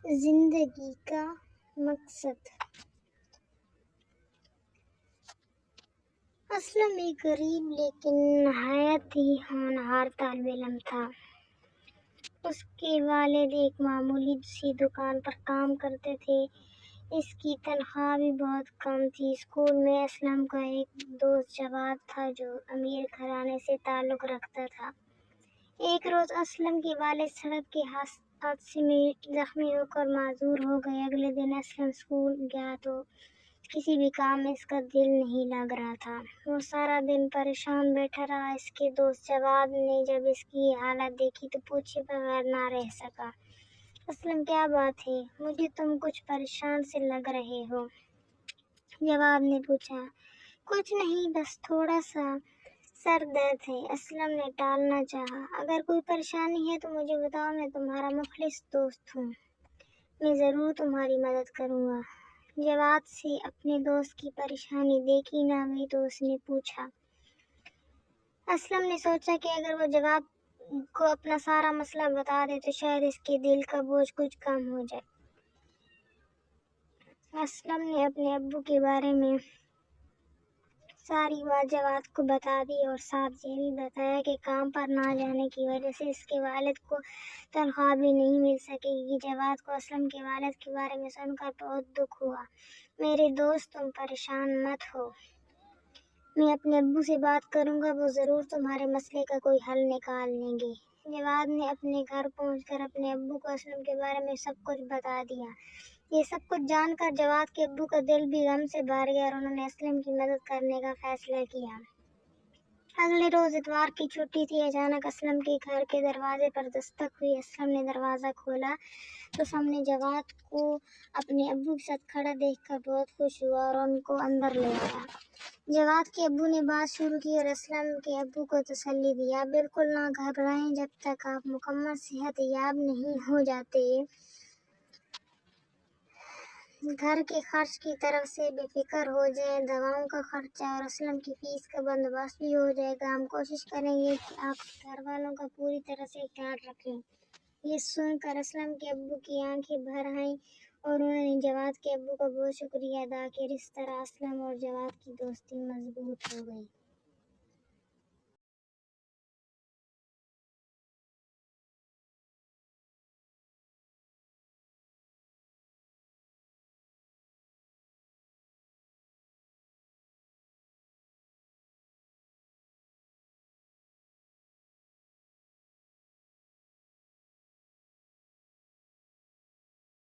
زندگی کا مقصد۔ اسلم ایک غریب لیکن نہایت ہی ہونہار طالب علم تھا۔ اس کے والد ایک معمولی سی دکان پر کام کرتے تھے۔ اس کی تنخواہ بھی بہت کم تھی۔ اسکول میں اسلم کا ایک دوست جواد تھا جو امیر گھرانے سے تعلق رکھتا تھا۔ ایک روز اسلم کے والد سڑک کے حادثے میں زخمی ہو کر معذور ہو گئے۔ اگلے دن اسلم اسکول گیا تو کسی بھی کام میں اس کا دل نہیں لگ رہا تھا۔ وہ سارا دن پریشان بیٹھا رہا۔ اس کے دوست جواد نے جب اس کی یہ حالت دیکھی تو پوچھے بغیر نہ رہ سکا، اسلم کیا بات ہے؟ مجھے تم کچھ پریشان سے لگ رہے ہو۔ جواد نے پوچھا۔ کچھ نہیں، بس تھوڑا سا سر درد ہے، اسلم نے ٹالنا چاہا۔ اگر کوئی پریشانی ہے تو مجھے بتاؤ، میں تمہارا مخلص دوست ہوں، میں ضرور تمہاری مدد کروں گا۔ جواد سے اپنے دوست کی پریشانی دیکھی نہ گئی تو اس نے پوچھا۔ اسلم نے سوچا کہ اگر وہ جواد کو اپنا سارا مسئلہ بتا دے تو شاید اس کے دل کا بوجھ کچھ کم ہو جائے۔ اسلم نے اپنے ابو کے بارے میں ساری بات جواد کو بتا دی اور ساتھ یہ بھی بتایا کہ کام پر نہ جانے کی وجہ سے اس کے والد کو تنخواہ بھی نہیں مل سکے گی۔ جواد کو اسلم کے والد کے بارے میں سن کر بہت دکھ ہوا۔ میرے دوست، تم پریشان مت ہو، میں اپنے ابو سے بات کروں گا، وہ ضرور تمہارے مسئلے کا کوئی حل نکال لیں گے۔ جواد نے اپنے گھر پہنچ کر اپنے ابو کو اسلم کے بارے میں سب کچھ بتا دیا۔ یہ سب کچھ جان کر جواد کے ابو کا دل بھی غم سے بھر گیا اور انہوں نے اسلم کی مدد کرنے کا فیصلہ کیا۔ اگلے روز اتوار کی چھٹی تھی۔ اچانک اسلم کے گھر کے دروازے پر دستک ہوئی۔ اسلم نے دروازہ کھولا تو سامنے جواد کو اپنے ابو کے ساتھ کھڑا دیکھ کر بہت خوش ہوا اور ان کو اندر لے آیا۔ جواد کے ابو نے بات شروع کی اور اسلم کے ابو کو تسلی دی۔ آپ بالکل نہ گھبرائیں، جب تک آپ مکمل صحت یاب نہیں ہو جاتے، گھر کے خرچ کی طرف سے بے فکر ہو جائیں، دواؤں کا خرچہ اور اسلم کی فیس کا بندوبست بھی ہو جائے گا۔ ہم کوشش کریں گے کہ آپ گھر والوں کا پوری طرح سے خیال رکھیں۔ یہ سن کر اسلم کے ابو کی آنکھیں بھر آئیں اور انہوں نے جواد کے ابو کا بہت شکریہ ادا کیا۔ اس طرح اسلم اور جواد کی دوستی مضبوط ہو گئی۔